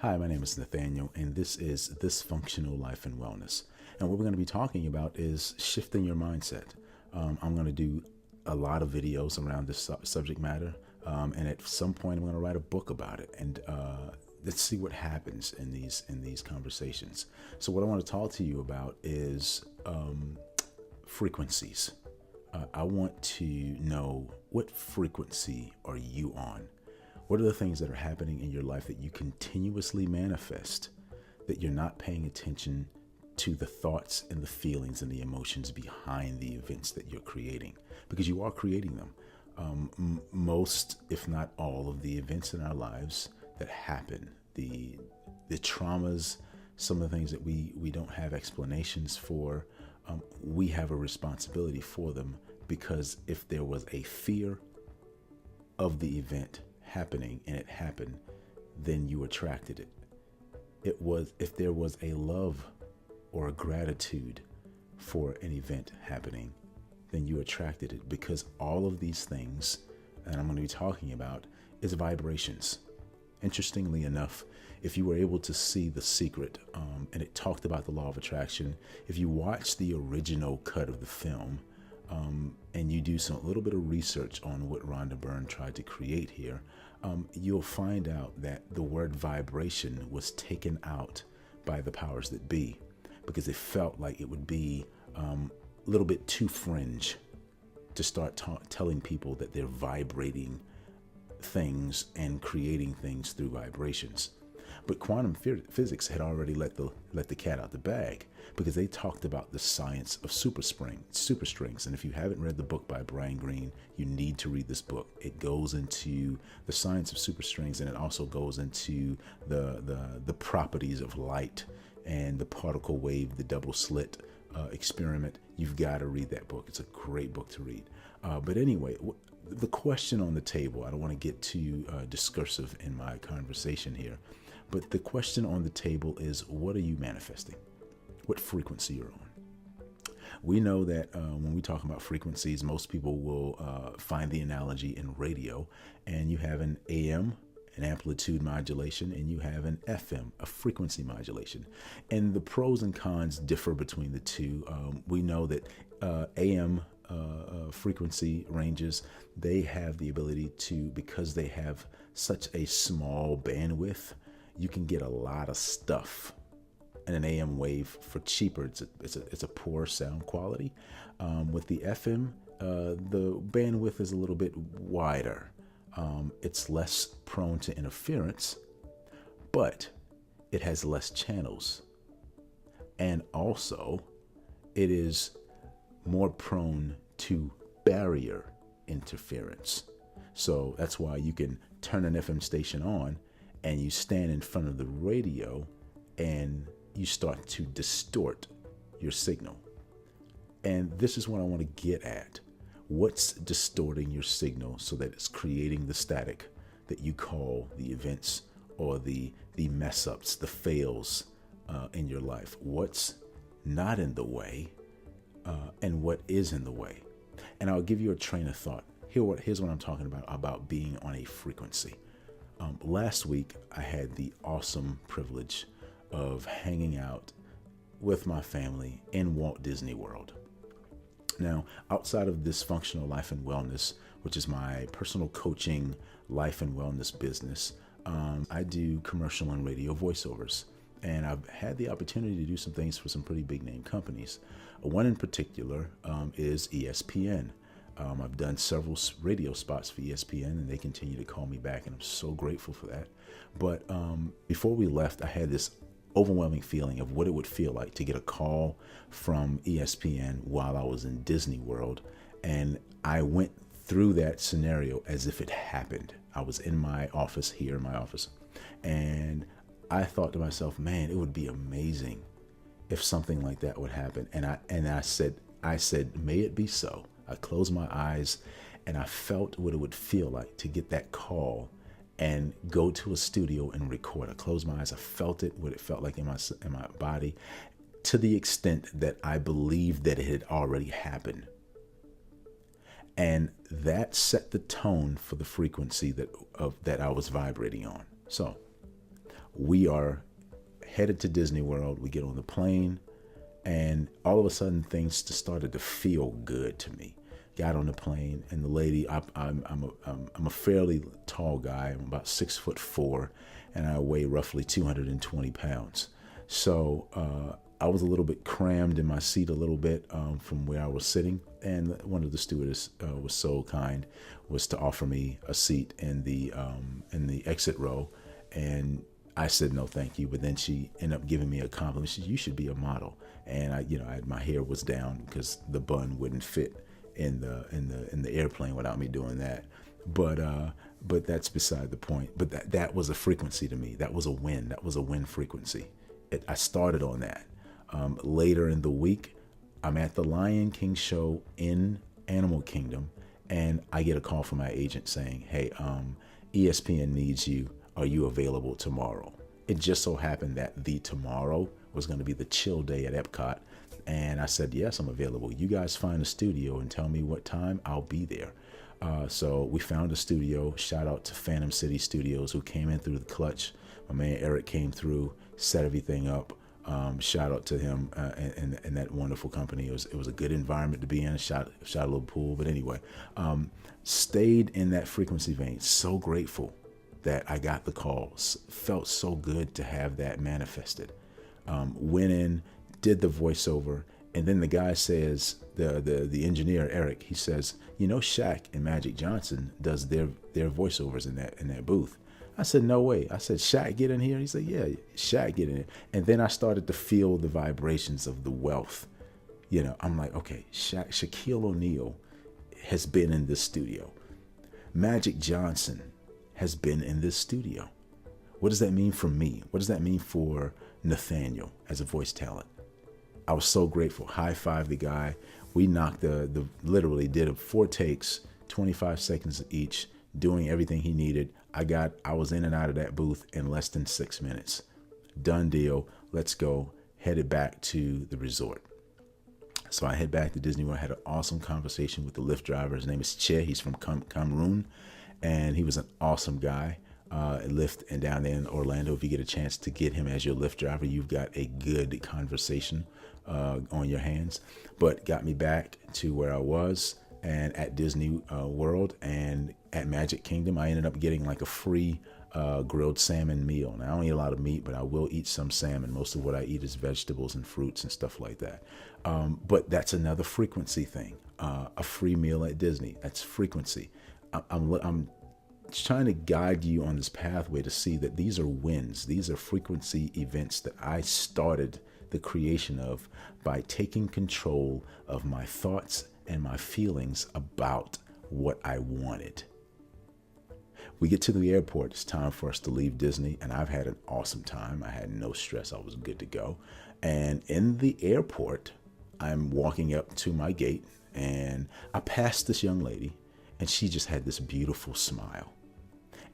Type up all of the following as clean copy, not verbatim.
Hi, my name is Nathaniel, and this is This Functional Life and Wellness. And what we're going to be talking about is shifting your mindset. I'm going to do a lot of videos around this subject matter, and at some point, I'm going to write a book about it. And let's see what happens in these conversations. So, what I want to talk to you about is frequencies. I want to know, what frequency are you on? What are the things that are happening in your life that you continuously manifest, that you're not paying attention to the thoughts and the feelings and the emotions behind the events that you're creating? Because you are creating them. Most, if not all, of the events in our lives that happen, the traumas, some of the things that we don't have explanations for, we have a responsibility for them, because if there was a fear of the event happening and it happened, then you attracted it. If there was a love or a gratitude for an event happening, then you attracted it, because all of these things that I'm going to be talking about is vibrations. Interestingly enough, if you were able to see The Secret, and it talked about the law of attraction, if you watch the original cut of the film, and you do a little bit of research on what Rhonda Byrne tried to create here, you'll find out that the word vibration was taken out by the powers that be, because they felt like it would be a little bit too fringe to start telling people that they're vibrating things and creating things through vibrations. But quantum physics had already let the cat out the bag, because they talked about the science of superstrings. And if you haven't read the book by Brian Greene, you need to read this book. It goes into the science of superstrings, and it also goes into the properties of light and the particle wave, the double slit experiment. You've got to read that book. It's a great book to read. But anyway, the question on the table, I don't want to get too discursive in my conversation here, but the question on the table is, what are you manifesting? What frequency you're on? We know that when we talk about frequencies, most people will find the analogy in radio, and you have an AM, an amplitude modulation, and you have an FM, a frequency modulation. And the pros and cons differ between the two. We know that AM frequency ranges, they have the ability to, because they have such a small bandwidth, you can get a lot of stuff in an AM wave for cheaper. It's a poor sound quality. With the FM, the bandwidth is a little bit wider. It's less prone to interference, but it has less channels. And also, it is more prone to barrier interference. So that's why you can turn an FM station on and you stand in front of the radio and you start to distort your signal. And this is what I want to get at. What's distorting your signal so that it's creating the static that you call the events or the mess ups, the fails in your life? What's not in the way, and what is in the way? And I'll give you a train of thought. Here's what I'm talking about being on a frequency. Last week, I had the awesome privilege of hanging out with my family in Walt Disney World. Now, outside of This Functional Life and Wellness, which is my personal coaching life and wellness business, I do commercial and radio voiceovers. And I've had the opportunity to do some things for some pretty big name companies. One in particular is ESPN. I've done several radio spots for ESPN, and they continue to call me back, and I'm so grateful for that. But before we left, I had this overwhelming feeling of what it would feel like to get a call from ESPN while I was in Disney World. And I went through that scenario as if it happened. I was in my office, and I thought to myself, man, it would be amazing if something like that would happen. And I said, may it be so. I closed my eyes and I felt what it would feel like to get that call and go to a studio and record. I closed my eyes. I felt it, what it felt like in my body, to the extent that I believed that it had already happened. And that set the tone for the frequency that I was vibrating on. So We are headed to Disney World. We get on the plane, and all of a sudden things just started to feel good to me. Got on the plane, and the lady, I'm a fairly tall guy. I'm about 6'4", and I weigh roughly 220 pounds. So I was a little bit crammed in my seat a little bit from where I was sitting, and one of the stewardess was so kind was to offer me a seat in the exit row, and I said no, thank you. But then she ended up giving me a compliment. She said, "You should be a model." And my hair was down because the bun wouldn't fit in the airplane without me doing that. But that's beside the point. But that was a frequency to me. That was a win. That was a win frequency. I started on that. Later in the week, I'm at the Lion King show in Animal Kingdom, and I get a call from my agent saying, "Hey, ESPN needs you. Are you available tomorrow?" It just so happened that the tomorrow was going to be the chill day at Epcot. And I said, "Yes, I'm available. You guys find a studio and tell me what time. I'll be there." So we found a studio. Shout out to Phantom City Studios, who came in through the clutch. My man Eric came through, set everything up. Shout out to him and that wonderful company. It was a good environment to be in. Shot a little pool. But anyway, stayed in that frequency vein. So grateful that I got the calls. Felt so good to have that manifested. Went in, did the voiceover, and then the guy says, the engineer Eric, he says, Shaq and Magic Johnson does their voiceovers in that booth. I said, "No way." I said, "Shaq, get in here." He said, "Yeah, Shaq, get in here." And then I started to feel the vibrations of the wealth. I'm like, okay, Shaquille O'Neal has been in this studio. Magic Johnson has been in this studio. What does that mean for me? What does that mean for Nathaniel as a voice talent? I was so grateful. High five the guy. We knocked literally did 4 takes, 25 seconds each, doing everything he needed. I was in and out of that booth in less than 6 minutes. Done deal. Let's go. Headed back to the resort. So I head back to Disney World. I had an awesome conversation with the Lyft driver. His name is Che. He's from Cameroon, and he was an awesome guy. Lyft, and down there in Orlando, if you get a chance to get him as your Lyft driver, you've got a good conversation on your hands. But got me back to where I was, and at Disney World and at Magic Kingdom, I ended up getting like a free grilled salmon meal. Now, I don't eat a lot of meat, but I will eat some salmon. Most of what I eat is vegetables and fruits and stuff like that. But that's another frequency thing. A free meal at Disney, that's frequency. I'm trying to guide you on this pathway to see that these are wins. These are frequency events that I started the creation of by taking control of my thoughts and my feelings about what I wanted. We get to the airport. It's time for us to leave Disney, and I've had an awesome time. I had no stress. I was good to go. And in the airport, I'm walking up to my gate, and I passed this young lady, and she just had this beautiful smile.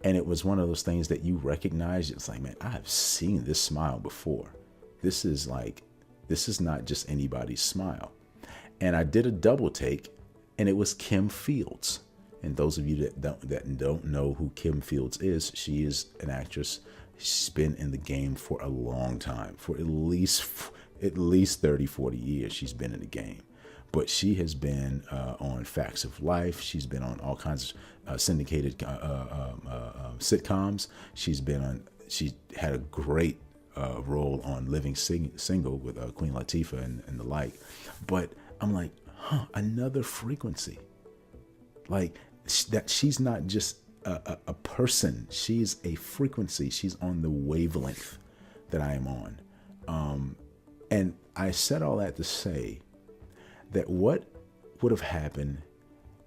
And it was one of those things that you recognize. It's like, man, I've seen this smile before. This is not just anybody's smile. And I did a double take, and it was Kim Fields. And those of you that don't know who Kim Fields is, she is an actress. She's been in the game for a long time, for at least 30, 40 years. She's been in the game. But she has been on Facts of Life. She's been on all kinds of syndicated sitcoms. She had a great role on Living Single with Queen Latifah and the like. But I'm like, another frequency. Like that, she's not just a person. She's a frequency. She's on the wavelength that I am on. And I said all that to say that what would have happened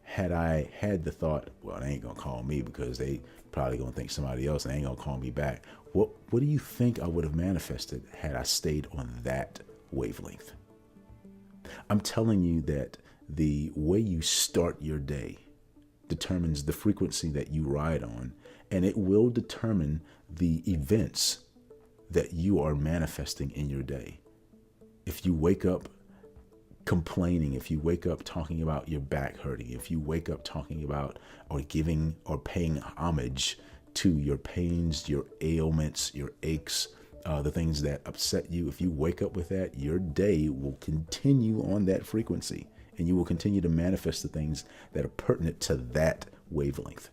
had I had the thought, well, they ain't gonna call me because they probably gonna think somebody else, and they ain't gonna call me back. What do you think I would have manifested had I stayed on that wavelength? I'm telling you that the way you start your day determines the frequency that you ride on, and it will determine the events that you are manifesting in your day. If you wake up complaining, if you wake up talking about your back hurting, if you wake up talking about or giving or paying homage to your pains, your ailments, your aches, the things that upset you. If you wake up with that, your day will continue on that frequency, and you will continue to manifest the things that are pertinent to that wavelength.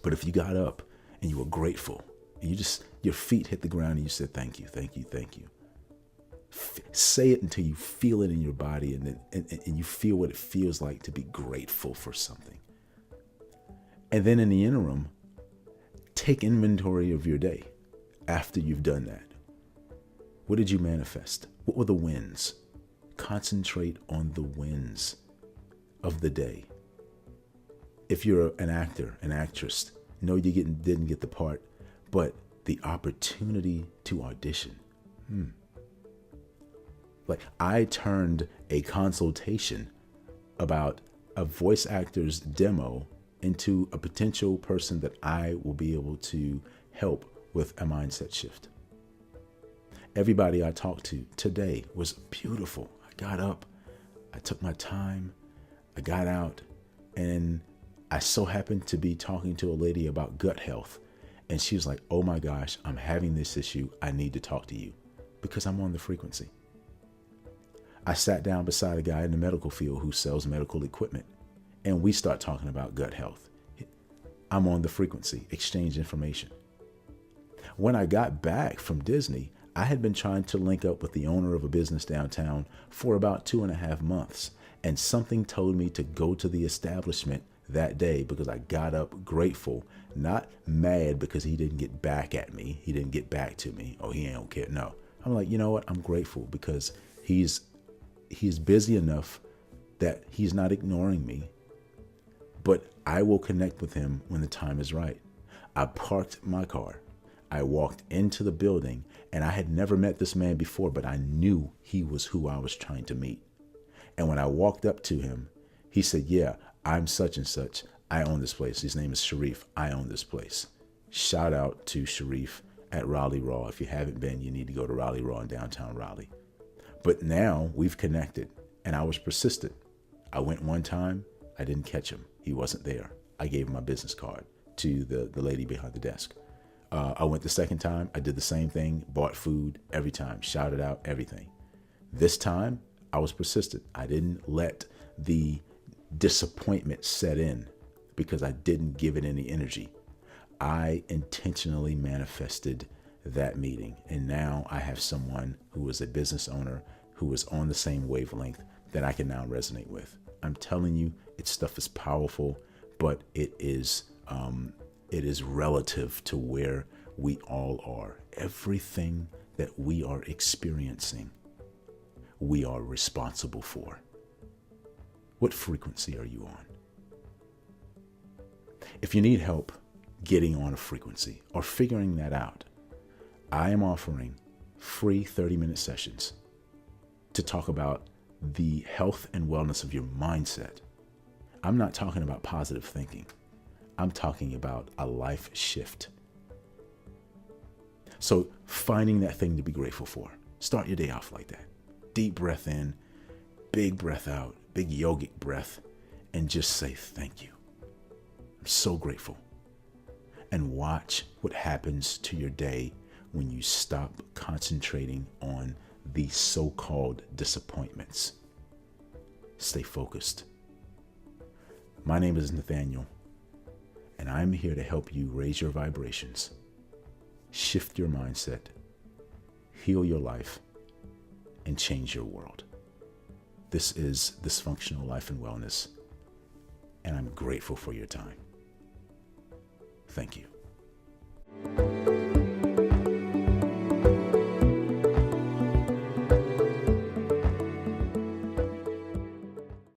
But if you got up and you were grateful, and your feet hit the ground and you said, thank you, thank you, thank you. Say it until you feel it in your body, and you feel what it feels like to be grateful for something. And then in the interim, take inventory of your day after you've done that. What did you manifest? What were the wins? Concentrate on the wins of the day. If you're an actor, an actress, no, you didn't get the part, but the opportunity to audition. Like, I turned a consultation about a voice actor's demo into a potential person that I will be able to help with a mindset shift. Everybody I talked to today was beautiful. I got up, I took my time, I got out, and I so happened to be talking to a lady about gut health. And she was like, oh my gosh, I'm having this issue. I need to talk to you because I'm on the frequency. I sat down beside a guy in the medical field who sells medical equipment, and we start talking about gut health. I'm on the frequency, exchange information. When I got back from Disney, I had been trying to link up with the owner of a business downtown for about 2.5 months, and something told me to go to the establishment that day because I got up grateful, not mad because he didn't get back at me. He didn't get back to me. Oh, he don't care. No, I'm like, you know what? I'm grateful because he's busy enough that he's not ignoring me, but I will connect with him when the time is right. I parked my car. I walked into the building, and I had never met this man before, but I knew he was who I was trying to meet. And when I walked up to him, he said, yeah, I'm such and such. I own this place. His name is Sharif. I own this place. Shout out to Sharif at Raleigh Raw. If you haven't been, you need to go to Raleigh Raw in downtown Raleigh. But now we've connected, and I was persistent. I went one time. I didn't catch him. He wasn't there. I gave him my business card to the lady behind the desk. I went the second time. I did the same thing, bought food every time, shouted out everything. This time, I was persistent. I didn't let the disappointment set in because I didn't give it any energy. I intentionally manifested that meeting. And now I have someone who is a business owner who is on the same wavelength that I can now resonate with. I'm telling you, its stuff is powerful, but it is relative to where we all are. Everything that we are experiencing, we are responsible for. What frequency are you on? If you need help getting on a frequency or figuring that out, I am offering free 30-minute sessions to talk about the health and wellness of your mindset. I'm not talking about positive thinking. I'm talking about a life shift. So finding that thing to be grateful for. Start your day off like that. Deep breath in, big breath out, big yogic breath, and just say thank you. I'm so grateful. And watch what happens to your day when you stop concentrating on the so-called disappointments. Stay focused. My name is Nathaniel, and I'm here to help you raise your vibrations, shift your mindset, heal your life, and change your world. This is Dysfunctional Life and Wellness, and I'm grateful for your time. Thank you.